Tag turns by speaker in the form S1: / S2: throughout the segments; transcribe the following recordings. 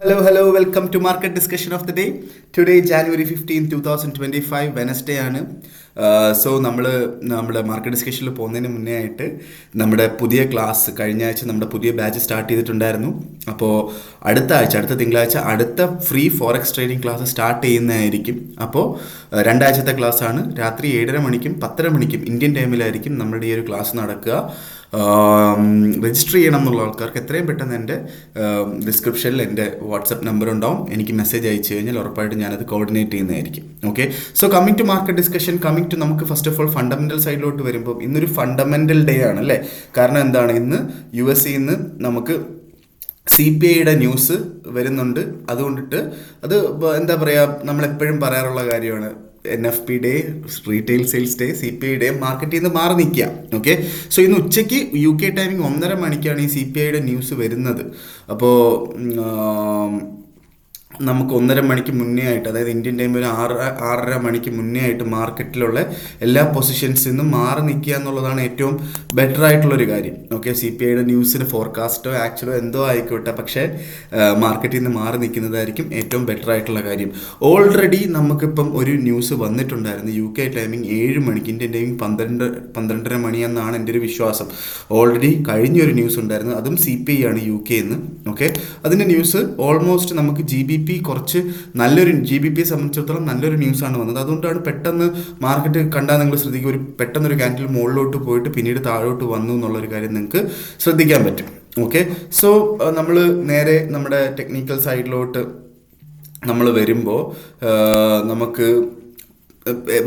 S1: Hello, welcome to market discussion of the day. Today, January 15, 2025, Wednesday ആണ്. So നമ്മുടെ market ഡിസ്കഷനിൽ പോകുന്നതിന് മുന്നേ ആയിട്ട് നമ്മുടെ പുതിയ ക്ലാസ് കഴിഞ്ഞ ആഴ്ച നമ്മുടെ പുതിയ ബാച്ച് സ്റ്റാർട്ട് ചെയ്തിട്ടുണ്ടായിരുന്നു. അപ്പോൾ അടുത്ത തിങ്കളാഴ്ച അടുത്ത free forex trading class start ചെയ്യുന്നതായിരിക്കും. അപ്പോൾ രണ്ടാഴ്ചത്തെ ക്ലാസ്സാണ്. രാത്രി 7:30 മണിക്കും 10:30 മണിക്കും ഇന്ത്യൻ ടൈമിലായിരിക്കും നമ്മുടെ ഈ ഒരു ക്ലാസ് നടക്കുക. രജിസ്റ്റർ ചെയ്യണം എന്നുള്ള ആൾക്കാർക്ക് എത്രയും പെട്ടെന്ന് എൻ്റെ ഡിസ്ക്രിപ്ഷനിൽ എൻ്റെ വാട്സപ്പ് നമ്പർ ഉണ്ടാവും. എനിക്ക് മെസ്സേജ് അയച്ചു കഴിഞ്ഞാൽ ഉറപ്പായിട്ടും ഞാനത് കോർഡിനേറ്റ് ചെയ്യുന്നതായിരിക്കും. Okay, so coming to market discussion, coming to നമുക്ക് ഫസ്റ്റ് ഓഫ് ഓൾ ഫണ്ടമെൻ്റൽ സൈഡിലോട്ട് വരുമ്പോൾ ഇന്നൊരു ഫണ്ടമെൻ്റൽ ഡേ ആണ് അല്ലേ. കാരണം എന്താണ്, ഇന്ന് US നമുക്ക് CPIയുടെ ന്യൂസ് വരുന്നുണ്ട്. അതുകൊണ്ടിട്ട് അത് എന്താ പറയുക, നമ്മളെപ്പോഴും പറയാറുള്ള കാര്യമാണ്. NFP day, retail sales day, CPI day, മാർക്കറ്റിൽ നിന്ന് മാറി നിൽക്കുക. ഓക്കെ, സോ ഇന്ന് ഉച്ചയ്ക്ക് UK ടൈമിംഗ് 1:30 മണിക്കാണ് ഈ CPIയുടെ ന്യൂസ് വരുന്നത്. അപ്പോൾ നമുക്ക് 1:30 മണിക്ക് മുന്നേ ആയിട്ട്, അതായത് ഇന്ത്യൻ ടൈം ഒരു 6:30 മണിക്ക് മുന്നേ ആയിട്ട് മാർക്കറ്റിലുള്ള എല്ലാ പൊസിഷൻസിൽ നിന്നും മാറി നിൽക്കുക എന്നുള്ളതാണ് ഏറ്റവും ബെറ്റർ ആയിട്ടുള്ളൊരു കാര്യം. ഓക്കെ, CPIയുടെ ന്യൂസിന് ഫോർകാസ്റ്റോ ആക്ച്വലോ എന്തോ ആയിക്കോട്ടെ, പക്ഷേ മാർക്കറ്റിൽ നിന്ന് മാറി നിൽക്കുന്നതായിരിക്കും ഏറ്റവും ബെറ്റർ ആയിട്ടുള്ള കാര്യം. ഓൾറെഡി നമുക്കിപ്പം ഒരു ന്യൂസ് വന്നിട്ടുണ്ടായിരുന്നു. UK ടൈമിംഗ് 7 മണിക്ക്, ഇന്ത്യൻ ടൈമിംഗ് 12:30 മണിയെന്നാണ് എൻ്റെ ഒരു വിശ്വാസം. ഓൾറെഡി കഴിഞ്ഞൊരു ന്യൂസ് ഉണ്ടായിരുന്നു, അതും CPI ആണ് UK എന്ന്. ഓക്കെ, അതിൻ്റെ ന്യൂസ് ഓൾമോസ്റ്റ് നമുക്ക് GBP കുറച്ച് നല്ലൊരു GBPയെ സംബന്ധിച്ചിടത്തോളം നല്ലൊരു ന്യൂസാണ് വന്നത്. അതുകൊണ്ടാണ് പെട്ടെന്ന് മാർക്കറ്റ് കണ്ടാൽ നിങ്ങൾ ശ്രദ്ധിക്കുക, പെട്ടെന്നൊരു ക്യാൻഡിൽ മുകളിലോട്ട് പോയിട്ട് പിന്നീട് താഴോട്ട് വന്നു എന്നുള്ളൊരു കാര്യം നിങ്ങൾക്ക് ശ്രദ്ധിക്കാൻ പറ്റും. ഓക്കെ, സോ നമ്മൾ നേരെ നമ്മുടെ ടെക്നിക്കൽ സൈഡിലോട്ട് നമ്മൾ വരുമ്പോൾ നമുക്ക്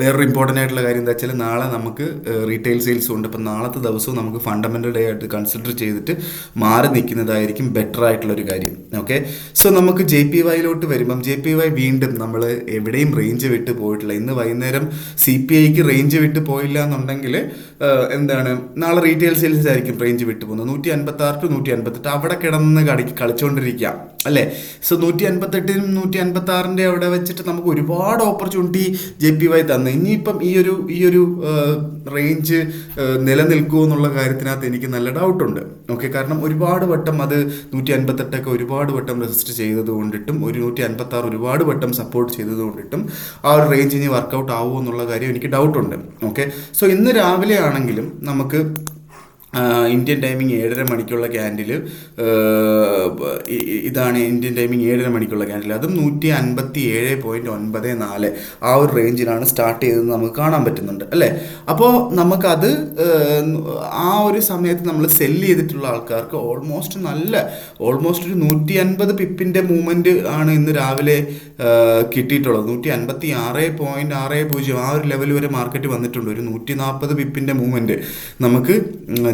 S1: വേറൊരു ഇമ്പോർട്ടൻ്റ് ആയിട്ടുള്ള കാര്യം എന്താ വെച്ചാൽ, നാളെ നമുക്ക് റീറ്റെയിൽ സെയിൽസും ഉണ്ട്. അപ്പം നാളത്തെ ദിവസവും നമുക്ക് ഫണ്ടമെൻ്റൽ ഡേ ആയിട്ട് കൺസിഡർ ചെയ്തിട്ട് മാറി നിൽക്കുന്നതായിരിക്കും ബെറ്റർ ആയിട്ടുള്ളൊരു കാര്യം. ഓക്കെ, സോ നമുക്ക് JPYയിലോട്ട് വരുമ്പം JPY വീണ്ടും നമ്മൾ എവിടെയും റേഞ്ച് വിട്ട് പോയിട്ടില്ല. ഇന്ന് വൈകുന്നേരം CPIക്ക് റേഞ്ച് വിട്ട് പോയില്ല എന്നുണ്ടെങ്കിൽ എന്താണ്, നാളെ റീറ്റെയിൽ സെയിൽസ് ആയിരിക്കും റേഞ്ച് വിട്ട് പോകുന്നത്. 156 to 158 അവിടെ കിടന്ന് കളിച്ചുകൊണ്ടിരിക്കുക അല്ലേ. സോ 158നും 156ൻ്റെ അവിടെ വെച്ചിട്ട് നമുക്ക് ഒരുപാട് ഓപ്പർച്യൂണിറ്റി JPY തന്നു. ഇനിയിപ്പം ഈ ഒരു റേഞ്ച് നിലനിൽക്കുമോ എന്നുള്ള കാര്യത്തിനകത്ത് എനിക്ക് നല്ല ഡൗട്ടുണ്ട്. ഓക്കെ, കാരണം ഒരുപാട് വട്ടം അത് 158 ഒരുപാട് വട്ടം റെസിസ്റ്റ് ചെയ്തത് കൊണ്ടിട്ടും 156 ഒരുപാട് വട്ടം സപ്പോർട്ട് ചെയ്തത് കൊണ്ടിട്ടും ആ ഒരു റേഞ്ച് ഇനി വർക്കൗട്ട് ആവുമോ എന്നുള്ള കാര്യം എനിക്ക് ഡൗട്ടുണ്ട്. ഓക്കെ, സോ ഇന്ന് രാവിലെ ആണെങ്കിലും നമുക്ക് ഇന്ത്യൻ ടൈമിംഗ് 7:30 മണിക്കുള്ള ക്യാൻഡിൽ ഇതാണ്. ഇന്ത്യൻ ടൈമിംഗ് 7:30 മണിക്കുള്ള ക്യാൻഡിൽ അതും 157.94 ആ ഒരു റേഞ്ചിലാണ് സ്റ്റാർട്ട് ചെയ്തതെന്ന് നമുക്ക് കാണാൻ പറ്റുന്നുണ്ട് അല്ലേ. അപ്പോൾ നമുക്കത് ആ ഒരു സമയത്ത് നമ്മൾ സെല്ല് ചെയ്തിട്ടുള്ള ആൾക്കാർക്ക് ഓൾമോസ്റ്റ് ഒരു 150 പിപ്പിൻ്റെ മൂവ്മെൻറ്റ് ആണ് ഇന്ന് രാവിലെ കിട്ടിയിട്ടുള്ളത്. 156.60 ആ ഒരു ലെവൽ വരെ മാർക്കറ്റ് വന്നിട്ടുണ്ട്. ഒരു 140 പിപ്പിൻ്റെ മൂവ്മെൻറ്റ് നമുക്ക്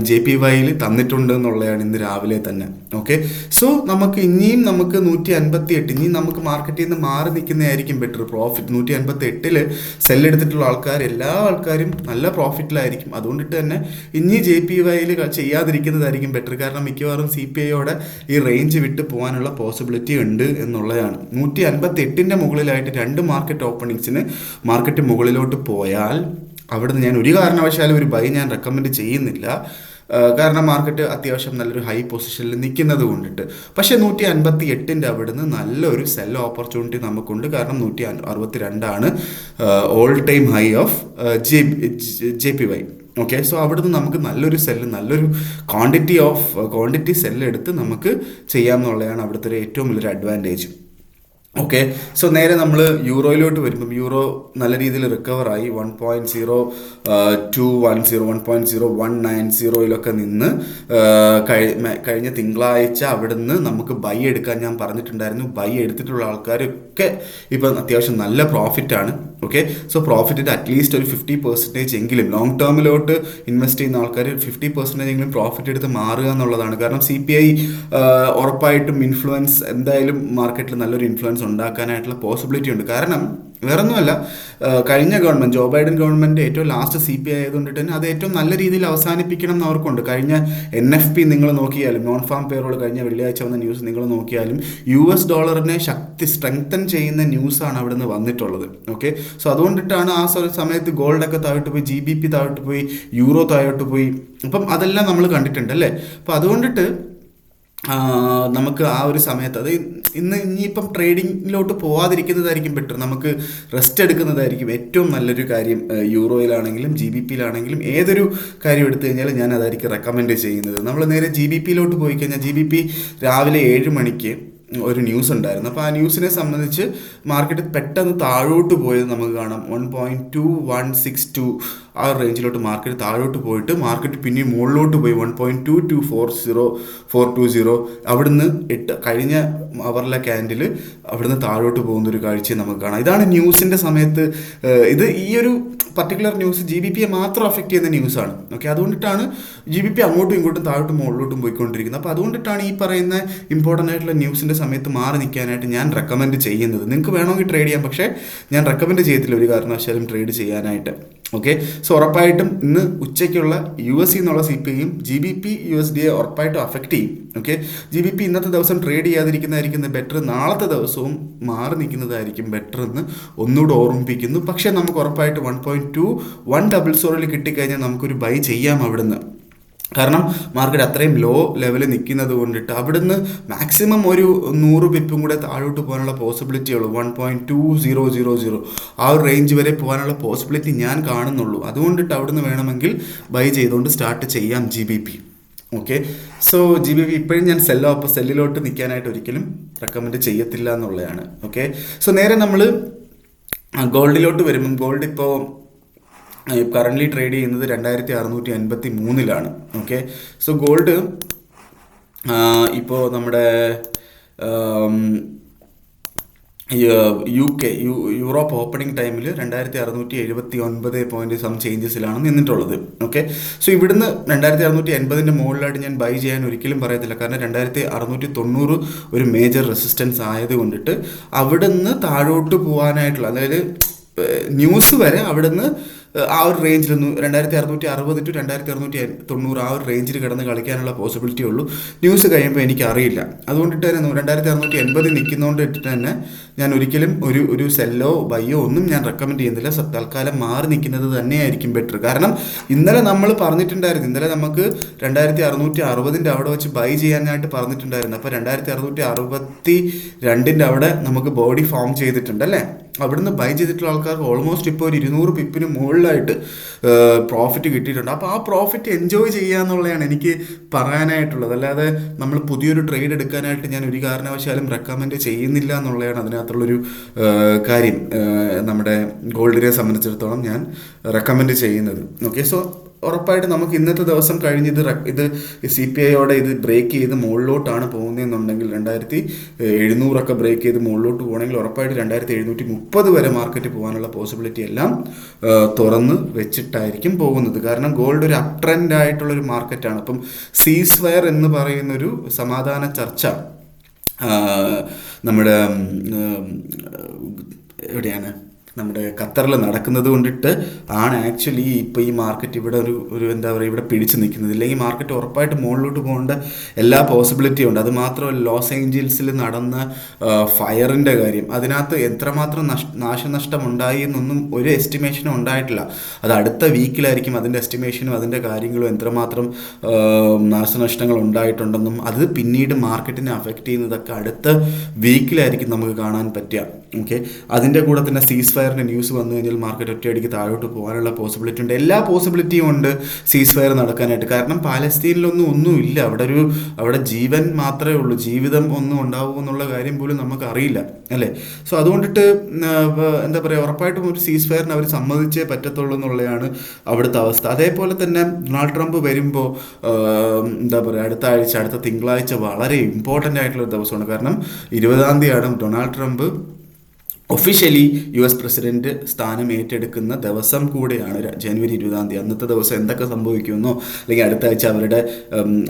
S1: JPYയിൽ തന്നിട്ടുണ്ട് എന്നുള്ളതാണ് ഇന്ന് രാവിലെ തന്നെ. ഓക്കെ, സോ നമുക്ക് 158 ഇനി നമുക്ക് മാർക്കറ്റിൽ നിന്ന് മാറി നിൽക്കുന്നതായിരിക്കും ബെറ്റർ. പ്രോഫിറ്റ് 158 സെല്ലെടുത്തിട്ടുള്ള എല്ലാ ആൾക്കാരും നല്ല പ്രോഫിറ്റിലായിരിക്കും. അതുകൊണ്ടിട്ട് തന്നെ ഇനി JPYയിൽ ചെയ്യാതിരിക്കുന്നതായിരിക്കും ബെറ്റർ. കാരണം മിക്കവാറും CPIയോടെ ഈ റേഞ്ച് വിട്ട് പോകാനുള്ള പോസിബിലിറ്റി ഉണ്ട് എന്നുള്ളതാണ്. 158ൻ്റെ മുകളിലായിട്ട് 2 മാർക്കറ്റ് ഓപ്പണിങ്സിന് മാർക്കറ്റ് മുകളിലോട്ട് പോയാൽ അവിടുന്ന് ഞാൻ ഒരു കാരണവശാലും ഒരു ബൈ ഞാൻ റെക്കമെൻഡ് ചെയ്യുന്നില്ല. കാരണം മാർക്കറ്റ് അത്യാവശ്യം നല്ലൊരു ഹൈ പൊസിഷനിൽ നിൽക്കുന്നത് കൊണ്ടിട്ട്. പക്ഷേ 158ൻ്റെ അവിടുന്ന് നല്ലൊരു സെൽ ഓപ്പർച്യൂണിറ്റി നമുക്കുണ്ട്. കാരണം 162 all time high of JPY. Okay, so അവിടുന്ന് നമുക്ക് നല്ലൊരു ക്വാണ്ടിറ്റി സെല്ലെടുത്ത് നമുക്ക് ചെയ്യാമെന്നുള്ളതാണ് അവിടുത്തെ ഏറ്റവും വലിയൊരു അഡ്വാൻറ്റേജ്. ഓക്കെ, സോ നേരെ നമ്മൾ യൂറോയിലോട്ട് വരുമ്പം യൂറോ നല്ല രീതിയിൽ റിക്കവറായി 1.0210 1.0190 നിന്ന് കഴിഞ്ഞ തിങ്കളാഴ്ച അവിടുന്ന് നമുക്ക് ബൈ എടുക്കാൻ ഞാൻ പറഞ്ഞിട്ടുണ്ടായിരുന്നു. ബൈ എടുത്തിട്ടുള്ള ആൾക്കാരൊക്കെ ഇപ്പം അത്യാവശ്യം നല്ല പ്രോഫിറ്റാണ്. ഓക്കെ, സോ പ്രോഫിറ്റിൻ്റെ അറ്റ്ലീസ്റ്റ് ഒരു 50% എങ്കിലും ലോങ് ടേമിലോട്ട് ഇൻവെസ്റ്റ് ചെയ്യുന്ന ആൾക്കാർ 50% എങ്കിലും പ്രോഫിറ്റ് എടുത്ത് മാറുക എന്നുള്ളതാണ്. കാരണം CPI ഉറപ്പായിട്ടും എന്തായാലും മാർക്കറ്റിൽ നല്ലൊരു ഇൻഫ്ലുവൻസ് ഉണ്ടാക്കാനായിട്ടുള്ള പോസിബിലിറ്റി ഉണ്ട്. കാരണം വേറൊന്നുമല്ല, കഴിഞ്ഞ ഗവൺമെൻറ് ജോ ബൈഡൻ ഗവൺമെൻറ് ഏറ്റവും ലാസ്റ്റ് CPI ആയതുകൊണ്ടിട്ട് തന്നെ അത് ഏറ്റവും നല്ല രീതിയിൽ അവസാനിപ്പിക്കണം എന്ന് അവർക്കുണ്ട്. കഴിഞ്ഞ NFP നിങ്ങൾ നോക്കിയാലും, നോൺ ഫാം പേറോൾ കഴിഞ്ഞ വെള്ളിയാഴ്ച വന്ന ന്യൂസ് നിങ്ങൾ നോക്കിയാലും US ഡോളറിനെ സ്ട്രെങ്തൻ ചെയ്യുന്ന ന്യൂസാണ് അവിടെ നിന്ന് വന്നിട്ടുള്ളത്. ഓക്കെ, സോ അതുകൊണ്ടിട്ടാണ് ആ സമയത്ത് ഗോൾഡൊക്കെ താഴോട്ട് പോയി, GBP താഴോട്ട് പോയി, യൂറോ താഴോട്ട് പോയി. അപ്പം അതെല്ലാം നമ്മൾ കണ്ടിട്ടുണ്ട് അല്ലേ. അപ്പം അതുകൊണ്ടിട്ട് നമുക്ക് ആ ഒരു സമയത്ത് അത് ഇനിയിപ്പം ട്രേഡിങ്ങിലോട്ട് പോവാതിരിക്കുന്നതായിരിക്കും ബെറ്റർ. നമുക്ക് റെസ്റ്റ് എടുക്കുന്നതായിരിക്കും ഏറ്റവും നല്ലൊരു കാര്യം. യൂറോയിലാണെങ്കിലും GBPയിലാണെങ്കിലും ഏതൊരു കാര്യം എടുത്തു കഴിഞ്ഞാൽ ഞാൻ അതായിരിക്കും റെക്കമെൻഡ് ചെയ്യുന്നത്. നമ്മൾ നേരെ GBPയിലോട്ട് പോയി കഴിഞ്ഞാൽ GBP രാവിലെ 7 മണിക്ക് ഒരു ന്യൂസ് ഉണ്ടായിരുന്നു. അപ്പോൾ ആ ന്യൂസിനെ സംബന്ധിച്ച് മാർക്കറ്റ് പെട്ടെന്ന് താഴോട്ട് പോയത് നമുക്ക് കാണാം. 1.2162 ആ റേഞ്ചിലോട്ട് മാർക്കറ്റ് താഴോട്ട് പോയിട്ട് മാർക്കറ്റ് പിന്നെ മുകളിലോട്ട് പോയി 1.2240 അവിടുന്ന് കഴിഞ്ഞ അവറിലെ ക്യാൻഡിൽ അവിടുന്ന് താഴോട്ട് പോകുന്നൊരു കാഴ്ചയെ നമുക്ക് കാണാം. ഇതാണ് ന്യൂസിൻ്റെ സമയത്ത്. ഇത് ഈ ഒരു പർട്ടിക്കുലർ ന്യൂസ് GBPയെ മാത്രം അഫക്റ്റ് ചെയ്യുന്ന ന്യൂസാണ്. ഓക്കെ, അതുകൊണ്ടിട്ടാണ് GBP അങ്ങോട്ടും ഇങ്ങോട്ടും താഴോട്ടും മുകളിലോട്ടും പോയിക്കൊണ്ടിരിക്കുന്നത്. അപ്പോൾ അതുകൊണ്ടിട്ടാണ് ഈ പറയുന്ന ഇമ്പോർട്ടൻ്റ് ആയിട്ടുള്ള ന്യൂസിൻ്റെ സമയത്ത് മാറി നിൽക്കാനായിട്ട് ഞാൻ റെക്കമെൻഡ് ചെയ്യുന്നത്. നിങ്ങൾക്ക് വേണമെങ്കിൽ ട്രേഡ് ചെയ്യാം, പക്ഷേ ഞാൻ റെക്കമെൻഡ് ചെയ്യത്തില്ല ഒരു കാരണവശാലും ട്രേഡ് ചെയ്യാനായിട്ട്. ഓക്കെ, സോ ഉറപ്പായിട്ടും ഇന്ന് ഉച്ചയ്ക്കുള്ള USD എന്നുള്ള CPIയും GBP USDയെ ഉറപ്പായിട്ടും അഫക്റ്റ് ചെയ്യും. ഓക്കെ, GBP ഇന്നത്തെ ദിവസം ട്രേഡ് ചെയ്യാതിരിക്കുന്നതായിരിക്കും ബെറ്റർ. നാളത്തെ ദിവസവും മാറി നിൽക്കുന്നതായിരിക്കും ബെറ്റർ എന്ന് ഒന്നുകൂടെ ഓർമ്മിപ്പിക്കുന്നു. പക്ഷേ നമുക്ക് ഉറപ്പായിട്ട് 1.2100 കിട്ടിക്കഴിഞ്ഞാൽ നമുക്കൊരു ബൈ ചെയ്യാം അവിടുന്ന്. കാരണം മാർക്കറ്റ് അത്രയും ലോ ലെവലിൽ നിൽക്കുന്നത് കൊണ്ടിട്ട് അവിടുന്ന് മാക്സിമം ഒരു 100 പിപ്പും കൂടെ താഴോട്ട് പോകാനുള്ള പോസിബിലിറ്റി ഉള്ളൂ. 1.2000 ആ ഒരു റേഞ്ച് വരെ പോകാനുള്ള പോസിബിലിറ്റി ഞാൻ കാണുന്നുള്ളൂ. അതുകൊണ്ടിട്ട് അവിടുന്ന് വേണമെങ്കിൽ ബൈ ചെയ്തുകൊണ്ട് സ്റ്റാർട്ട് ചെയ്യാം GBP. ഓക്കെ, സോ GBP ഇപ്പോഴും ഞാൻ സെല്ലിലോട്ട് നിൽക്കാനായിട്ട് ഒരിക്കലും റെക്കമെൻഡ് ചെയ്യത്തില്ല എന്നുള്ളതാണ്. ഓക്കെ, സോ നേരെ നമ്മൾ ഗോൾഡിലോട്ട് വരുമ്പം ഗോൾഡ് ഇപ്പോൾ കറൻ്റ്ലി ട്രേഡ് ചെയ്യുന്നത് 2683 ഓക്കെ, സോ ഗോൾഡ് ഇപ്പോൾ നമ്മുടെ യൂറോപ്പ് ഓപ്പണിംഗ് ടൈമിൽ 2679 പോയിന്റ് സം ചേഞ്ചസിലാണ് നിന്നിട്ടുള്ളത്. ഓക്കെ, സോ ഇവിടുന്ന് 2680 മുകളിലായിട്ട് ഞാൻ ബൈ ചെയ്യാൻ ഒരിക്കലും പറയത്തില്ല. കാരണം 2690 ഒരു മേജർ റെസിസ്റ്റൻസ് ആയതുകൊണ്ടിട്ട് അവിടുന്ന് താഴോട്ട് പോകാനായിട്ടുള്ള, അതായത് ന്യൂസ് വരെ അവിടുന്ന് ആ ഒരു റേഞ്ചിൽ 2660 to 2690 ആ ഒരു റേഞ്ചിൽ കിടന്ന് കളിക്കാനുള്ള പോസിബിലിറ്റി ഉള്ളൂ. ന്യൂസ് കഴിയുമ്പോൾ എനിക്കറിയില്ല. അതുകൊണ്ടിട്ട് തന്നെ 2680 നിൽക്കുന്നതുകൊണ്ട് ഇട്ടിട്ട് തന്നെ ഞാൻ ഒരിക്കലും ഒരു സെല്ലോ ബൈയോ ഒന്നും ഞാൻ റെക്കമെൻഡ് ചെയ്യുന്നില്ല. തൽക്കാലം മാറി നിൽക്കുന്നത് തന്നെയായിരിക്കും ബെറ്റർ. കാരണം ഇന്നലെ നമ്മൾ പറഞ്ഞിട്ടുണ്ടായിരുന്നു, ഇന്നലെ നമുക്ക് 2660 അവിടെ വെച്ച് ബൈ ചെയ്യാനായിട്ട് പറഞ്ഞിട്ടുണ്ടായിരുന്നു. അപ്പോൾ 2662 അവിടെ നമുക്ക് ബോഡി ഫോം ചെയ്തിട്ടുണ്ട് അല്ലേ. അവിടുന്ന് ബൈ ചെയ്തിട്ടുള്ള ആൾക്കാർക്ക് ഓൾമോസ്റ്റ് ഇപ്പോൾ ഒരു 200 പിപ്പിന് മുകളിലായിട്ട് പ്രോഫിറ്റ് കിട്ടിയിട്ടുണ്ട്. അപ്പോൾ ആ പ്രോഫിറ്റ് എൻജോയ് ചെയ്യുക എന്നുള്ളതാണ് എനിക്ക് പറയാനായിട്ടുള്ളത്. അല്ലാതെ നമ്മൾ പുതിയൊരു ട്രേഡ് എടുക്കാനായിട്ട് ഞാൻ ഒരു കാരണവശാലും റെക്കമെൻഡ് ചെയ്യുന്നില്ല എന്നുള്ളതാണ് അതിനകത്തുള്ളൊരു കാര്യം. നമ്മുടെ ഗോൾഡിനെ സംബന്ധിച്ചിടത്തോളം ഞാൻ റെക്കമെൻഡ് ചെയ്യുന്നത്. ഓക്കെ, സോ ഉറപ്പായിട്ട് നമുക്ക് ഇന്നത്തെ ദിവസം കഴിഞ്ഞ് ഇത് CPIയോടെ ഇത് ബ്രേക്ക് ചെയ്ത് മുകളിലോട്ടാണ് പോകുന്നതെന്നുണ്ടെങ്കിൽ 2700 ബ്രേക്ക് ചെയ്ത് മുകളിലോട്ട് പോകണമെങ്കിൽ ഉറപ്പായിട്ട് 2730 വരെ മാർക്കറ്റ് പോകാനുള്ള പോസിബിലിറ്റി എല്ലാം തുറന്ന് വെച്ചിട്ടായിരിക്കും പോകുന്നത്. കാരണം ഗോൾഡ് ഒരു അപ് ട്രെൻഡ് ആയിട്ടുള്ളൊരു മാർക്കറ്റാണ്. അപ്പം സീസ് ഫയർ എന്ന് പറയുന്നൊരു സമാധാന ചർച്ച നമ്മുടെ എവിടെയാണ്, നമ്മുടെ ഖത്തറിൽ നടക്കുന്നത് കൊണ്ടിട്ട് ആണ് ആക്ച്വലി ഇപ്പോൾ ഈ മാർക്കറ്റ് ഇവിടെ ഒരു എന്താ പറയുക ഇവിടെ പിടിച്ച് നിൽക്കുന്നത്. ഇല്ലെങ്കിൽ മാർക്കറ്റ് ഉറപ്പായിട്ട് മുകളിലോട്ട് പോകേണ്ട എല്ലാ പോസിബിലിറ്റിയും ഉണ്ട്. അത് മാത്രമല്ല ലോസ് ഏഞ്ചൽസിൽ നടന്ന ഫയറിൻ്റെ കാര്യം, അതിനകത്ത് എത്രമാത്രം നാശനഷ്ടം ഉണ്ടായി എന്നൊന്നും ഒരു എസ്റ്റിമേഷനും ഉണ്ടായിട്ടില്ല. അത് അടുത്ത വീക്കിലായിരിക്കും അതിൻ്റെ എസ്റ്റിമേഷനും അതിൻ്റെ കാര്യങ്ങളും എത്രമാത്രം നാശനഷ്ടങ്ങൾ ഉണ്ടായിട്ടുണ്ടെന്നും അത് പിന്നീട് മാർക്കറ്റിനെ അഫക്റ്റ് ചെയ്യുന്നതൊക്കെ അടുത്ത വീക്കിലായിരിക്കും നമുക്ക് കാണാൻ പറ്റുക. ഓക്കെ, അതിൻ്റെ കൂടെ തന്നെ സീസ് ഫയറിൻ്റെ ന്യൂസ് വന്നു കഴിഞ്ഞാൽ മാർക്കറ്റ് ഒറ്റയടിക്ക് താഴോട്ട് പോകാനുള്ള പോസിബിലിറ്റി ഉണ്ട്. എല്ലാ പോസിബിലിറ്റിയും ഉണ്ട് സീസ് ഫയർ നടക്കാനായിട്ട്. കാരണം ഒന്നുമില്ല അവിടെ ജീവൻ മാത്രമേ ഉള്ളൂ, ജീവിതം ഒന്നും ഉണ്ടാവുമോ എന്നുള്ള കാര്യം പോലും നമുക്കറിയില്ല അല്ലേ. സോ അതുകൊണ്ടിട്ട് എന്താ പറയുക, ഉറപ്പായിട്ടും ഒരു സീസ് ഫയറിന് അവർ സമ്മതിച്ചേ പറ്റത്തുള്ളൂ എന്നുള്ളതാണ് അവിടുത്തെ അവസ്ഥ. അതേപോലെ തന്നെ ഡൊണാൾഡ് ട്രംപ് വരുമ്പോൾ എന്താ പറയുക, അടുത്ത തിങ്കളാഴ്ച വളരെ ഇമ്പോർട്ടൻ്റ് ആയിട്ടുള്ള ദിവസമാണ്. കാരണം 20-ാം തീയതിയാണ് Donald Trump officially US president സ്ഥാനം ഏറ്റെടുക്കുന്ന ദിവസം കൂടെയാണ് ജനുവരി 20-ാം തീയതി. അന്നത്തെ ദിവസം എന്തൊക്കെ സംഭവിക്കുമെന്നോ അല്ലെങ്കിൽ അടുത്ത ആഴ്ച അവരുടെ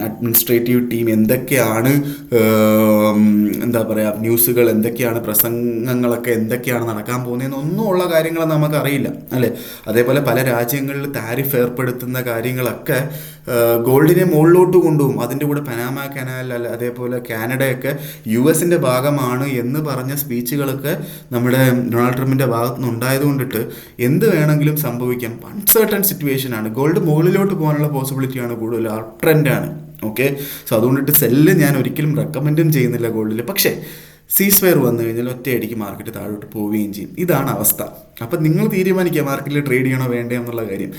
S1: അഡ്മിനിസ്ട്രേറ്റീവ് ടീം എന്തൊക്കെയാണ് എന്താ പറയുക ന്യൂസുകൾ എന്തൊക്കെയാണ്, പ്രസംഗങ്ങളൊക്കെ എന്തൊക്കെയാണ് നടക്കാൻ പോകുന്നതെന്നൊന്നും ഉള്ള കാര്യങ്ങൾ നമുക്കറിയില്ല അല്ലേ. അതേപോലെ പല രാജ്യങ്ങളിൽ താരിഫ് ഏർപ്പെടുത്തുന്ന കാര്യങ്ങളൊക്കെ ഗോൾഡിനെ മുകളിലോട്ട് കൊണ്ടുപോകും. അതിൻ്റെ കൂടെ പനാമ കനാൽ അതേപോലെ കാനഡയൊക്കെ US-ൻ്റെ ഭാഗമാണ് എന്ന് പറഞ്ഞ സ്പീച്ചുകളൊക്കെ നമ്മുടെ ഡൊണാൾഡ് ട്രംപിൻ്റെ ഭാഗത്തു നിന്ന് ഉണ്ടായത് കൊണ്ടിട്ട് എന്ത് വേണമെങ്കിലും സംഭവിക്കാം. അൺസർട്ടൺ സിറ്റുവേഷനാണ്. ഗോൾഡ് മുകളിലോട്ട് പോകാനുള്ള പോസിബിലിറ്റിയാണ് കൂടുതൽ. അപ് ട്രെൻഡാണ്. ഓക്കെ. സോ അതുകൊണ്ടിട്ട് സെല്ല് ഞാൻ ഒരിക്കലും റെക്കമെൻഡും ചെയ്യുന്നില്ല ഗോൾഡിൽ. പക്ഷേ സീസ് ഫയർ വന്നു കഴിഞ്ഞാൽ ഒറ്റയടിക്ക് മാർക്കറ്റ് താഴോട്ട് പോവുകയും ചെയ്യും. ഇതാണ് അവസ്ഥ. അപ്പം നിങ്ങൾ തീരുമാനിക്കുക മാർക്കറ്റിൽ ട്രേഡ് ചെയ്യണോ വേണ്ടേ എന്നുള്ള കാര്യം.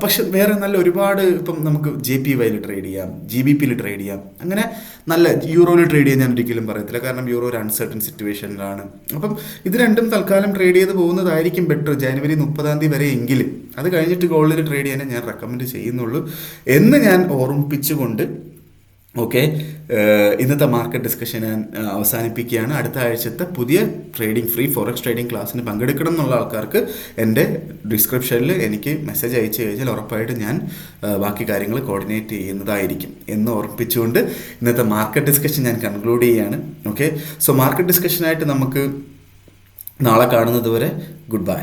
S1: പക്ഷെ വേറെ നല്ല ഒരുപാട് ഇപ്പം നമുക്ക് JPY ട്രേഡ് ചെയ്യാം, GBP ട്രേഡ് ചെയ്യാം. അങ്ങനെ നല്ല യൂറോയിൽ ട്രേഡ് ചെയ്യാൻ ഞാൻ ഒരിക്കലും പറയത്തില്ല, കാരണം യൂറോ ഒരു അൺസർട്ടൺ സിറ്റുവേഷനിലാണ്. അപ്പം ഇത് രണ്ടും തൽക്കാലം ട്രേഡ് ചെയ്ത് പോകുന്നതായിരിക്കും ബെറ്റർ ജനുവരി 30 വരെ എങ്കിലും. അത് കഴിഞ്ഞിട്ട് ഗോൾഡിൽ ട്രേഡ് ചെയ്യാനേ ഞാൻ റെക്കമെൻഡ് ചെയ്യുന്നുള്ളൂ എന്ന് ഞാൻ ഓർമ്മിപ്പിച്ചുകൊണ്ട് ഓക്കെ ഇന്നത്തെ മാർക്കറ്റ് ഡിസ്കഷൻ ഞാൻ അവസാനിപ്പിക്കുകയാണ്. അടുത്ത ആഴ്ചത്തെ പുതിയ ട്രേഡിംഗ് ഫ്രീ ഫോറക്സ് ട്രേഡിംഗ് ക്ലാസ്സിന് പങ്കെടുക്കണം എന്നുള്ള ആൾക്കാർക്ക് എൻ്റെ ഡിസ്ക്രിപ്ഷനിൽ എനിക്ക് മെസ്സേജ് അയച്ചു കഴിഞ്ഞാൽ ഉറപ്പായിട്ട് ഞാൻ ബാക്കി കാര്യങ്ങൾ കോർഡിനേറ്റ് ചെയ്യുന്നതായിരിക്കും എന്ന് ഓർമ്മിപ്പിച്ചുകൊണ്ട് ഇന്നത്തെ മാർക്കറ്റ് ഡിസ്കഷൻ ഞാൻ കൺക്ലൂഡ് ചെയ്യുകയാണ്. ഓക്കെ. സോ മാർക്കറ്റ് ഡിസ്കഷനായിട്ട് നമുക്ക് നാളെ കാണുന്നത് വരെ ഗുഡ് ബൈ.